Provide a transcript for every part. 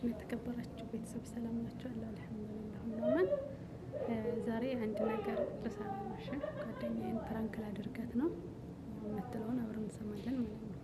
ውድና የተከበራችሁ ቤተሰብ ሰላም ናችሁ? አልሐምዱሊላህ ሁሉ አማን። ዛሬ አንድ ነገር ልሰራ ነው። እሺ ጓደኛዬን ፕራንክ ላደርጋት ነው የምትለውን አብረን እንሰማለን ማለት ነው።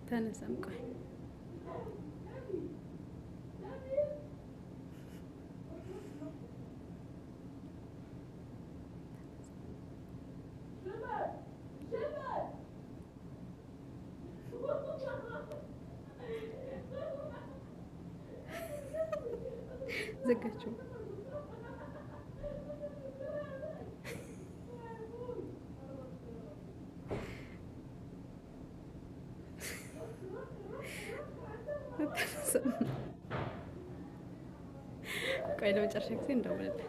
ተነሳም ቆይ ዘጋችሁ። ቆይ ለመጨረሻ ጊዜ እንደውልለት።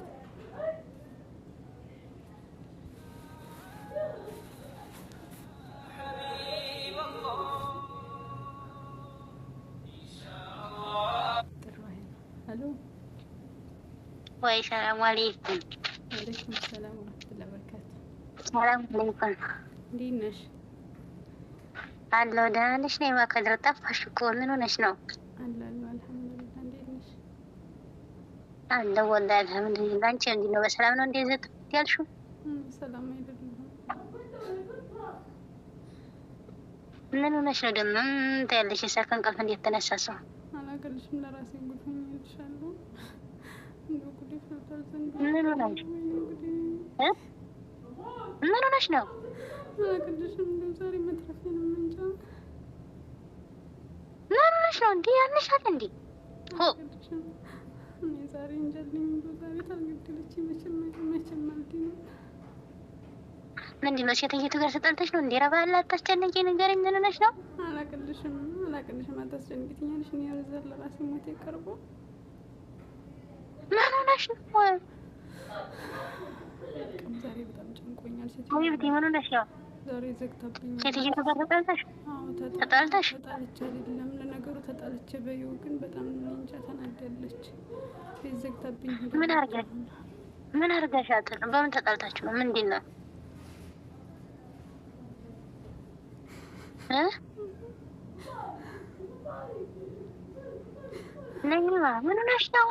ሄሎ ወይ ሰላም አለይኩም። ወአለይኩም ሰላም ወራህመቱላሂ ወበረካቱ። ሰላም አለይኩም። እንዴት ነሽ? አለሁ ደህና ነሽ? ነይ ማከድር ጠፋሽ እኮ ምን ሆነሽ ነው? አለሁ አልሐምዱሊላህ። እንዴት ነሽ? አለሁ ወላሂ አልሐምዱሊላህ። አንቺ እንዴት ነው? በሰላም ነው? እንዴት ዘጥ ያልሽው? ሰላም አይደለም። ምን ሆነሽ ነው ደግሞ ታያለሽ? የሰከን ቀልፍ እንዴት ተነሳ ሰው አላገልሽም። ለራሴ ጉድ ሆኜልሻለሁ። እንደው ጉድ ይፈታል ዘንድ ምን ሆነሽ ምን ሆነሽ ነው? አላገልሽም። እንደው ዛሬ መትረፌን እንጃ። ምን ሆነሽ ነው? እንዴ ያልሻል እንዴ? ሆ እኔ ዛሬ እንጀልኝ እንደው ዛሬ ታልገደለች መቼም አልድንም። ምንድን ነው ሴትየቱ ጋር ተጣልተሽ ነው እንዴ? ረባ ያለ አታስጨንቂ ንገረኝ። ምን ሆነሽ ነው? አላቅልሽም አታስጨንቂኛለሽ። እኔ ያርዘር ለራሴ ሞቴ ቀርቦ ምን ሆነሽ ነው? ዛሬ በጣም ጨንቆኛል። ወይ ብቲ ምን ሆነሽ ነው? ዛሬ ዘግታብኛል። ሴትየቱ ጋር ተጣልተሽ? አዎ ተጣልተሽ? ተጣልቼ አይደለም ለነገሩ ተጣልቼ በይው፣ ግን በጣም እንጃ ተናደለች። ቤት ዘግታብኝ ሄደ። ምን አርጋሻት ነው? በምን ተጣልታችሁ ነው? ምንድን ነው? ነኝማ ምን ሆነሽ ነው?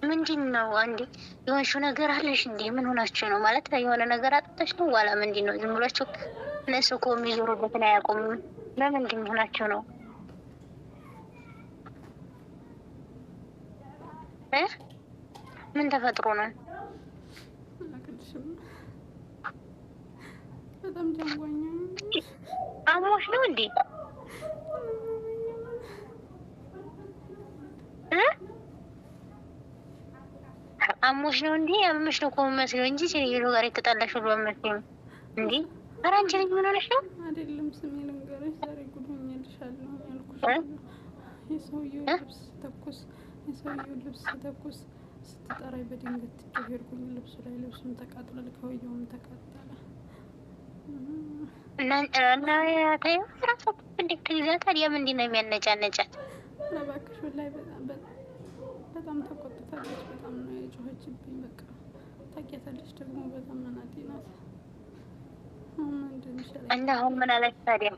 ምንድን ነው? አንዴ የሆንሽው ነገር አለሽ እንዴ? ምን ሆናችሁ ነው? ማለት የሆነ ነገር አጥተሽ ነው ዋላ ምንድን ነው? ዝም ብላችሁ እነሱ እኮ የሚዞሩበትን አያውቁም። ለምንድን ሆናችሁ ነው? ምን ተፈጥሮ ነው? በጣም ጨንቆኛል። አሞሽ ነው እንዴ? አሞሽ ነው እንዴ? አሞሽ ነው እኮ መስለው እንጂ ሴትዮ ጋር የተጣላሽ ሁሉ መስለው እንዴ? ኧረ አንቺ ልጅ ምን ሆነሽ ነው? አይደለም ስሜ ልንገርሽ፣ ዛሬ ጉድ ሆኜልሻለሁ ያልኩሽ። የሰውየው ልብስ ተኩስ ስትጠራኝ በድንገት ትቼው ሄድኩኝ። ልብሱም ተቃጥሏል፣ ከውየውም ተቃጠለ። እና ታዩ ራሱ እንዴት ትይዛት? ታዲያ ምንድን ነው የሚያነጫነጫት? እባክሽ ላይ በጣም ተቆጥታለች። በጣም ነው የጮኸችብኝ። በቃ ታውቂያታለች ደግሞ በጣም መናጤ ናት። እና አሁን ምን አለች ታዲያ?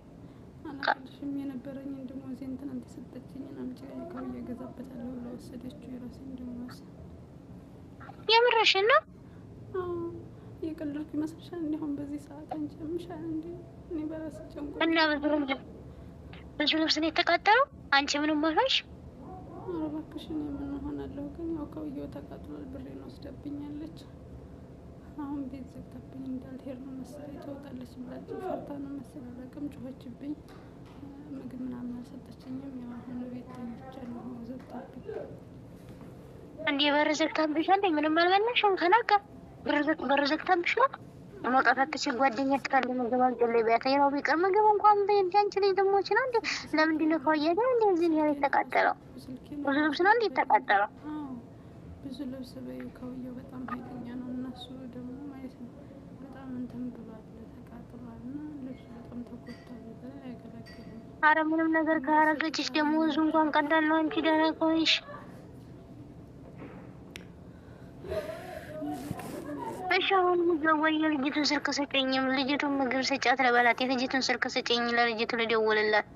አላልሽም የነበረኝን ደሞዜን ትናንት የሰጠችኝን አምጪ ከውዬ እገዛበታለሁ ብላ ወሰደችው። የራሴን ደሞዝ። የምርሽን ነው? የቀለድኩ ይመስልሻል? እንዲሁም በዚህ ሰዓት አንቺ ያምሻል እንዴ? እኔ በራሴ ጨንቆ እና ብዙ ልብስ ነው የተቃጠለው። አንቺ ምንም ሆነሽ? ኧረ እባክሽ እኔ ምን ሆናለሁ? ግን ያው ከውዬው ተቃጥሏል። ብሬን ወስደብኛለች። አሁን ቤት ዘግታብኝ እንዳልሄድ ነው መሰለኝ። ትወጣለች ብላችሁ ፈርታ ነው መሰለኝ። አላውቅም። ጮኸችብኝ። ምግብ ምናምን አልሰጠችኝም። ያው አሁን ቤት ተኝቻለሁ። ዘግታብኝ እንዴ በር ዘግታብሻል? ምንም አልበላሽም? ከናጋ በር ዘግታብሽ ነው? መውጣት አትችል ጓደኛሽ ካለ ምግብ አምጪልኝ ቢያት ነው ቢቀር ምግብ እንኳን በእጃንች ላይ ደግሞ ነው እንዴ? ለምንድን ነው ከወያደ እንደዚህ ነው የተቃጠለው? ብዙ ልብስ ነው እንዴ የተቃጠለው? ብዙ ልብስ ከውየው በጣም ኃይለኛ ነው። እነሱ ደግሞ ማለት ነው በጣም እንትን ብሏል፣ ተቃጥሏል እና ልብሱ በጣም ተጎድቷል። አያገለግልም። አረ ምንም ነገር ካረገችሽ ደግሞ ብዙ እንኳን ቀላል ነው። አንቺ ደህና ከሆንሽ እሺ አሁን ምግብ ወይ ልጅቱን ስልክ ስጪኝም፣ ልጅቱን ምግብ ስጫት ለበላት። የልጅቱን ስልክ ስጪኝ፣ ለልጅቱ ልደውልላት።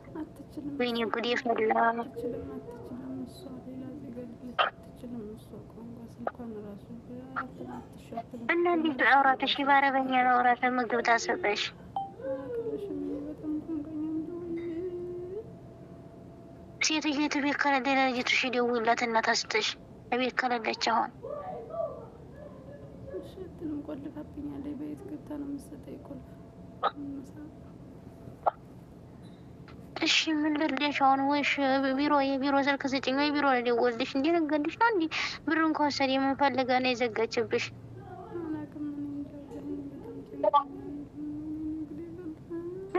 ወይኔ ጉዴ ፈላ። እና እንዴት አውራት? እሺ በአረበኛ ለአውራት ምግብ ታሰጠሽ። ሴትዮቱ ቤት ከሌለ ለልጅቱ እሺ ደውይላት እና ታስጥሽ። ቤት ከሌለች አሁን ቆልፋብኛለች። በየት ገብታ ነው የምትሰጠኝ ቁልፍ? እሺ ምን ልልሽ አሁን? ወይሽ የቢሮ ስልክ ስጭኝ ወይ ቢሮ ልደውልልሽ። እንዴ ነገርሽ ነው እንዴ? ብሩን ከወሰደ የምንፈልጋ ነው የዘጋችብሽ።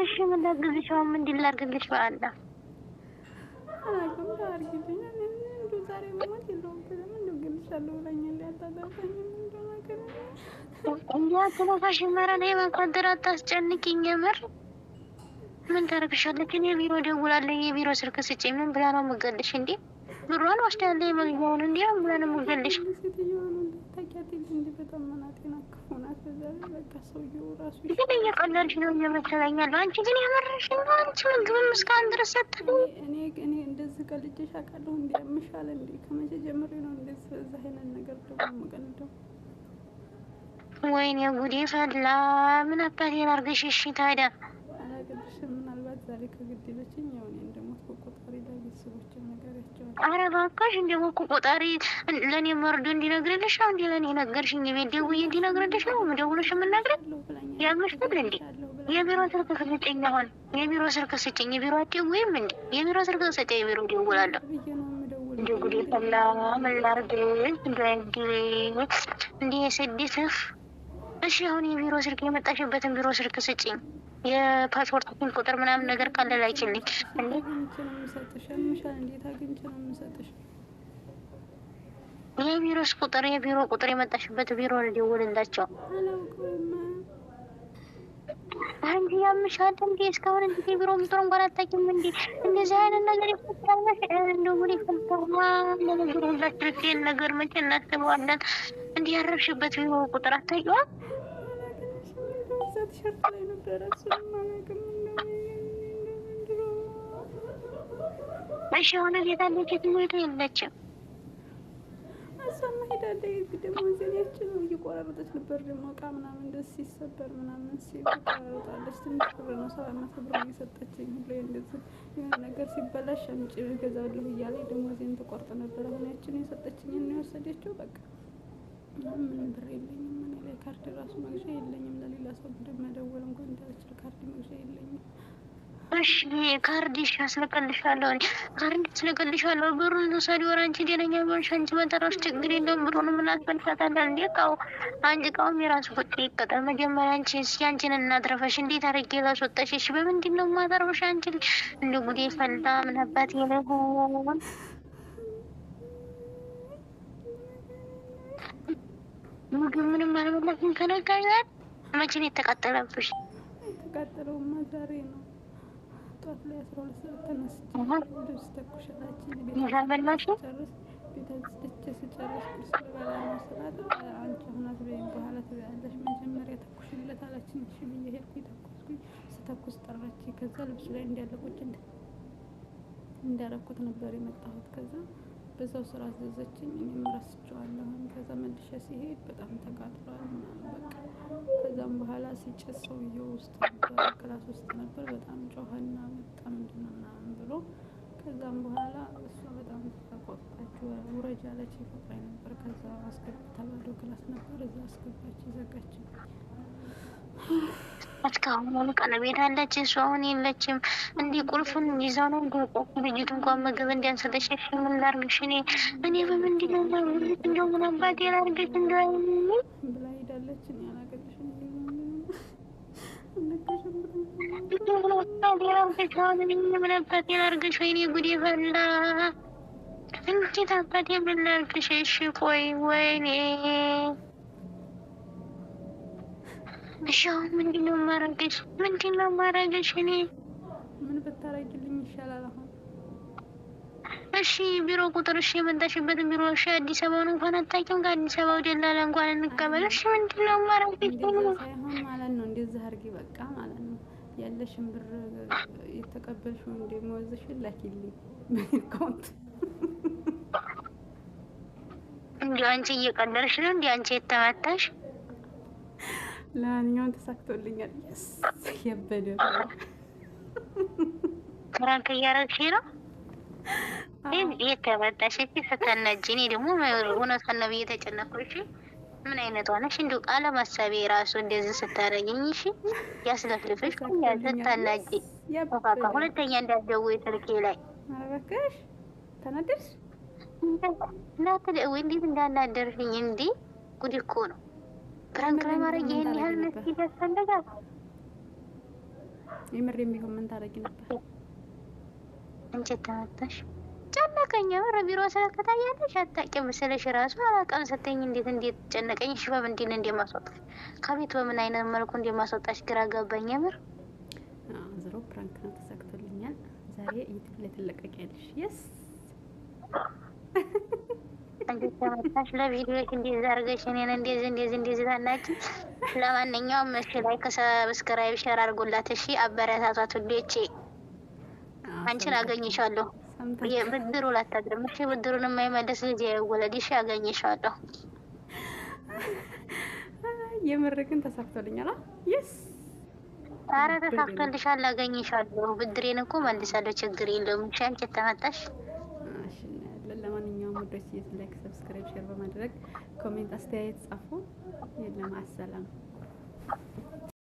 እሺ ምን ላግዝሽ አሁን? ምንድን ላድርግልሽ? በአላ እንዲያ ስለፋሽ መረን የመንኳደር አታስጨንቂኝ። የምር ምን ታረግሻለች? እኔ ቢሮ ደውላለሁ። የቢሮ ስልክ ስጪኝ። ምን ብላ ነው የምገልሽ? እንዴ ብሯን ወስዳለ የመግቢያውን እንዲ ብላ ነው የምገልሽ። ግን እየቀለድሽ ነው እየመሰለኛለሁ። አንቺ ግን የመረሽ ነው። አንቺ ምግብም እስካሁን ድረስ ሰጥተኝ። እኔ እንደዚህ ቀልጄሽ አውቃለሁ? እንዲ ያምሻል እንዴ? ከመቼ ጀምሬ ነው እንደዚህ በዛ አይነት ነገር ደግሞ የምቀልደው? ወይኔ ጉዴ ፈላ። ምን አባቴ ላድርግሽ? እሺ ታዲያ አላቅልሽም። ምናልባት ዛሬ ከግድለችኝ ያው እኔ እንደሞትኩ ቆጣሪ ለቤተሰቦች ነገራቸዋል። ኧረ እባክሽ እንደሞትኩ ቆጣሪ ለእኔ መርዶ እንዲነግርልሽ ነው እንዲ ለእኔ ነገርሽኝ? ቤት ደውዬ እንዲነግርልሽ ነው ደውለሽ የምናግረኝ? ያምሽል እንዲ የቢሮ ስልክ ስጭኝ። አሁን የቢሮ ስልክ ስጭኝ። የቢሮ አትደውይም እንዲ? የቢሮ ስልክ ስጭኝ። የቢሮ ደውላለሁ። እንደ ጉዴ ፈላ። ምን ላድርግሽ? እንዲ የስድስት እሺ አሁን የቢሮ ስልክ የመጣሽበትን ቢሮ ስልክ ስጪኝ። የፓስፖርትን ቁጥር ምናምን ነገር ካለ ላይችልኝ። የቢሮስ ቁጥር የቢሮ ቁጥር የመጣሽበት ቢሮ ልደውልላቸው። አንቺ ያምሻል እንዴ? እስካሁን እንዴ የቢሮ ቁጥር እንኳን አታውቂም እንዴ? እንደዚህ አይነት ነገር ይፈጠራል። እንደው ምን ይፈጠራል? ለነገሩ ሁላችን ነገር መቼ እናስበዋለን? እንዴ ያረፍሽበት ቢሮ ቁጥር አታውቂውም? እሺ የሆነ ቤት አለች። የትምህርት የለችም። እሷማ ሄዳለች። ደግሞ እዚያችን እየቆራረጠች ነበር። ደግሞ እቃ ምናምን ደስ ሲሰበር ምናምን ሲቆራረጣለች። ትንሽ ብር ነው 700 ብር እየሰጠችኝ ሁሌ እንደዚህ የሆነ ነገር ሲበላሽ አምጪ እገዛለሁ እያለኝ ደግሞ እዚህን ተቆርጥ ነበር። አሁን ያችን የሰጠችኝ ነው የወሰደችው። በቃ ምንም ብር የለኝም። እኔ ላይ ካርድ ራሱ መግዣ የለኝም። ለሌላ ሰው ብድር መደወል እንኳን እንዳልችል ካርድ መግዣ የለኝም። እሺ ካርድሽ አስለቀልሻለሁ። ካርድ አስለቀልሻለሁ። ብሩን ተወሰደ። ወር አንቺ ደነኛ ቢሆንሽ አንቺ መጠራሽ ችግር የለውም። ብሩን ምን አስፈልጋታለን እንዴ? እቃው አንቺ እቃውም የራሱ ቁጥር ይቀጣል። መጀመሪያ አንቺን እናትረፈሽ። እንዴት አድርጌ ላስወጣሽ? እሺ በምንድን ነው የማተርፈሽ? አንቺ እንደ ጉዴ ፈላ። ምን አባት ይለሆን? ምግብ ምንም አልበላሽም ከነጋኛል። መቼ ነው የተቃጠለብሽ? የተቃጠለውማ ዛሬ ነው። ጠዋት ላይ 12 ሰዓት ተነስቼ ልብስ ተኩሻላችን ቤት አልበላሽ? ቤት አጽድቼ ስጨርስ ቁርስ ልበላ ነው ስላት አንቺ አሁን አትበይም በኋላ ትበያለሽ፣ መጀመሪያ ተኩሽለት አለችኝ። እሺ ብዬ ሄድኩኝ። ተኩስኩኝ። ስተኩስ ጠራችኝ። ከዛ ልብሱ ላይ እንዳለቆች እንዳረኩት ነበር የመጣሁት። ከዛ በዛው ስራ አዘዘችኝ። እኔም ረስቼዋለሁ። ከዛ መልሼ ሲሄድ በጣም ተቃጥሏል ምናምን በቃ። ከዛም በኋላ ሲጨስ ሰውዬው ውስጥ ነበር፣ ክላስ ውስጥ ነበር። በጣም ጮኸና መጣ ምንድነው ምናምን ብሎ ከዛም በኋላ እሷ በጣም ተቆጣች። ውረጅ አለች። ፍቅራይ ነበር። ከዛ አስገብታ ባዶ ክላስ ነበር፣ እዛ አስገባች፣ ዘጋችኝ። እስካሁን ቀለቤት አለች። እሷ አሁን የለችም። እንዲህ ቁልፉን ይዛው ነው ቁልፍ ልጅቱ እንኳን ምግብ እንዲያንሰለሽ ምን ላድርግሽ? እኔ በምንድን ነው እንደው ምን አባቴ ላድርግሽ? እንደው ብላ ሄዳለች። እኔ አላውቅልሽም አባቴ ላርገሽ? አሁን ምን አባቴ ላርገሽ? ወይኔ ጉዴ ፈላ። እንዴት አባቴ ምን ላርገሽ? እሺ ቆይ ወይኔ እሺ አሁን ምንድነው የማረግሽ? ምንድነው የማረግሽ? እኔ ምን ብታረጊልኝ ይሻላል አሁን? እሺ ቢሮ ቁጥር እሺ የመጣሽበትን ቢሮ እሺ አዲስ አበባውን እንኳን አታውቂም። ከአዲስ አበባ ወደ ላላ እንኳን እንቀበል። እሺ ምንድነው የማረግሽ? ሳይሆን ማለት ነው እንደዛ አድርጊ በቃ ማለት ነው። ያለሽን ብር የተቀበልሽውን ደሞዝሽን ላኪልኝ በአካውንት። እንዲሁ አንቺ እየቀለድሽ ነው። እንዲሁ አንቺ የተመታሽ ለማንኛውም ተሳክቶልኛል። ያበደ ፍራንክ እያረግሽ ነው የተመታሽ። እሺ ስተናጅ እኔ ደግሞ እውነቷን ነው ብዬ ተጨነኩሽ። ምን አይነት ሆነሽ? እንዲሁ ቃለ ማሳቤ ራሱ እንደዚህ ስታረጊኝ እሺ ያስለፍልፍሽ ስታናጅ። ሁለተኛ እንዳትደውይ ስልኬ ላይ አረበከሽ ተናደድሽ ወይ እንዴት እንዳናደርሽኝ እንዴ! ጉድ እኮ ነው። ፕራንክ ለማድረግ ይሄን ያህል መስጊድ ያስፈልጋል? የምር የሚሆን ምን ታረጊ ነበር? አንቺ ተመታሽ ጨነቀኝ። ኧረ ቢሮ ስለከታያለሽ አታውቂም ስለሽ ራሱ አላውቅም ስትይኝ እንዴት ጨነቀኝ። እሺ በምንድን ነው እንደማስወጣሽ ከቤት በምን አይነት መልኩ እንደማስወጣሽ ግራ ገባኝ። የምር ዝሮ ፕራንክ ነው ተሳክቶልኛል። ዛሬ ዩቲዩብ ላይ ትለቀቂያለሽ። የስ አንቺ ተመታሽ ለቪዲዮሽ እንደዚህ አድርገሽ እኔን እንደዚህ ታናቂ። ለማንኛውም እሺ ላይክ ሰብስክራይብ ሼር አድርጉላት። እሺ አበረታቷት ውዴቼ። አንቺን አገኝሻለሁ። ብድሩ ላታድርም። እሺ ብድሩን የማይመለስ ልጅ ወለድ። እሺ አገኝሻለሁ። የምር ግን ተሳክቶልኛል። የስ ኧረ ተሳክቶልሻል። አገኝሻለሁ። ብድሬን እኮ መልሳለሁ። ችግር የለውም። እሺ አንቺ ተመጣሽ። ለማንኛውም ወደስ ላይክ ሰብስክራይብ ሼር በማድረግ ኮሜንት አስተያየት ጻፉ። የለም አሰላም